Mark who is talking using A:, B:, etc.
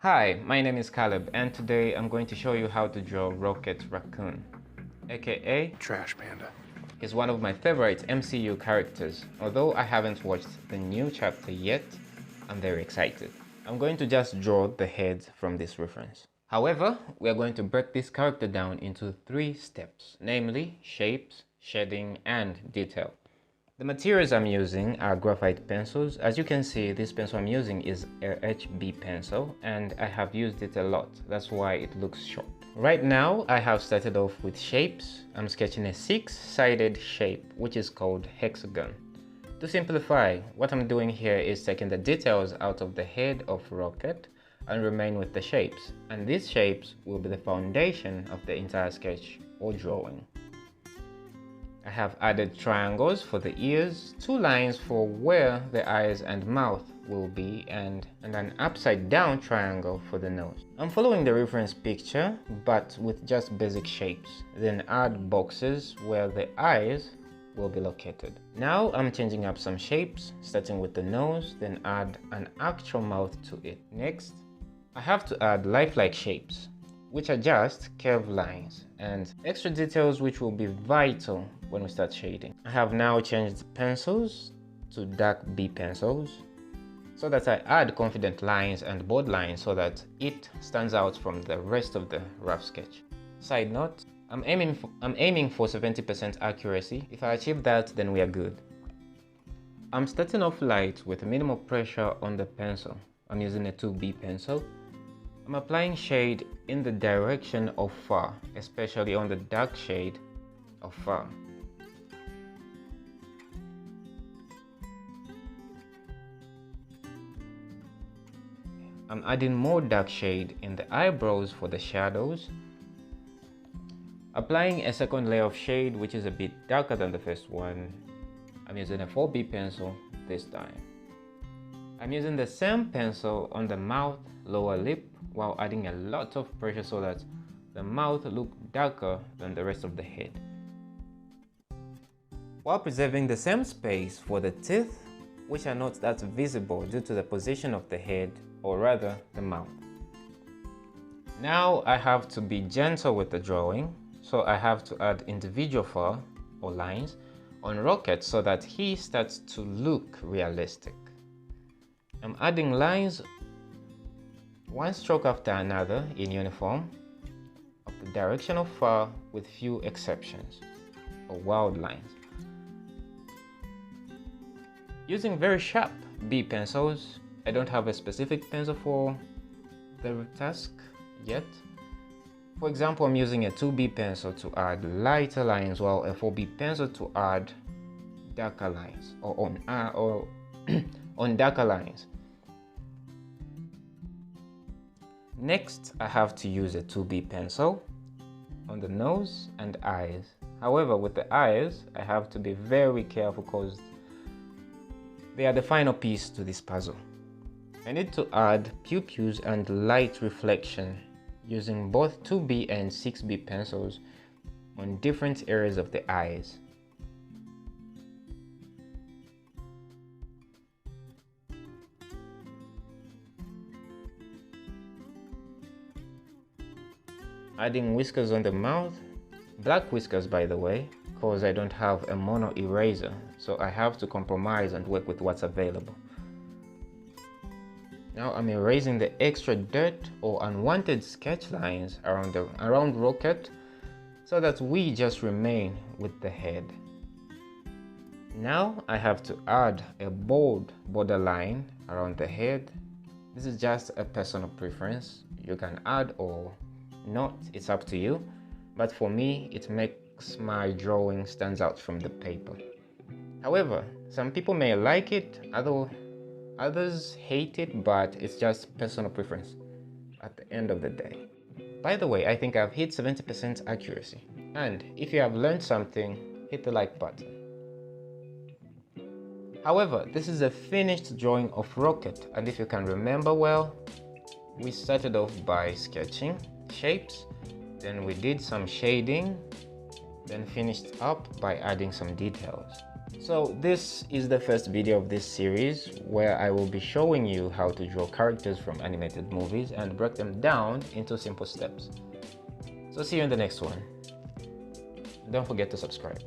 A: Hi, my name is Caleb and today I'm going to show you how to draw Rocket Raccoon, aka
B: Trash Panda.
A: He's one of my favorite MCU characters. Although I haven't watched the new chapter yet, I'm very excited. I'm going to just draw the head from this reference. However, we are going to break this character down into 3 steps, namely shapes, shading, and detail. The materials I'm using are graphite pencils. As you can see, this pencil I'm using is a HB pencil and I have used it a lot. That's why it looks sharp. Right now, I have started off with shapes. I'm sketching a 6-sided shape, which is called hexagon. To simplify, what I'm doing here is taking the details out of the head of Rocket and remain with the shapes. And these shapes will be the foundation of the entire sketch or drawing. I have added triangles for the ears, 2 lines for where the eyes and mouth will be, and an upside down triangle for the nose. I'm following the reference picture but with just basic shapes, then add boxes where the eyes will be located. Now I'm changing up some shapes, starting with the nose, then add an actual mouth to it. Next, I have to add lifelike shapes, which are just curved lines and extra details which will be vital when we start shading. I have now changed the pencils to dark B pencils so that I add confident lines and bold lines so that it stands out from the rest of the rough sketch. Side note, I'm aiming for 70% accuracy. If I achieve that, then we are good. I'm starting off light with minimal pressure on the pencil. I'm using a 2B pencil. I'm applying shade in the direction of far, especially on the dark shade of far. I'm adding more dark shade in the eyebrows for the shadows. Applying a second layer of shade which is a bit darker than the first one. I'm using a 4B pencil this time. I'm using the same pencil on the mouth, lower lip, while adding a lot of pressure so that the mouth looks darker than the rest of the head, while preserving the same space for the teeth, which are not that visible due to the position of the head, or rather the mouth. Now I have to be gentle with the drawing, so I have to add individual fur or lines on Rocket so that he starts to look realistic. I'm adding lines one stroke after another in uniform of the direction of fur with few exceptions or wild lines. Using very sharp B pencils, I don't have a specific pencil for the task yet. For example, I'm using a 2B pencil to add lighter lines while a 4B pencil to add darker lines or on darker lines. Next, I have to use a 2B pencil on the nose and eyes. However, with the eyes, I have to be very careful because they are the final piece to this puzzle. I need to add pupils and light reflection using both 2B and 6B pencils on different areas of the eyes. Adding whiskers on the mouth, black whiskers by the way, because I don't have a mono eraser, so I have to compromise and work with what's available. Now I'm erasing the extra dirt or unwanted sketch lines around Rocket so that we just remain with the head. Now I have to add a bold borderline around the head. This is just a personal preference. You can add or not, it's up to you, but for me it makes my drawing stands out from the paper. However, some people may like it, others hate it, but it's just personal preference at the end of the day. By the way, I think I've hit 70% accuracy, and if you have learned something, hit the like button. However, this is a finished drawing of Rocket, and if you can remember well, we started off by sketching shapes, then we did some shading, then finished up by adding some details. So this is the first video of this series where I will be showing you how to draw characters from animated movies and break them down into simple steps. So see you in the next one. Don't forget to subscribe.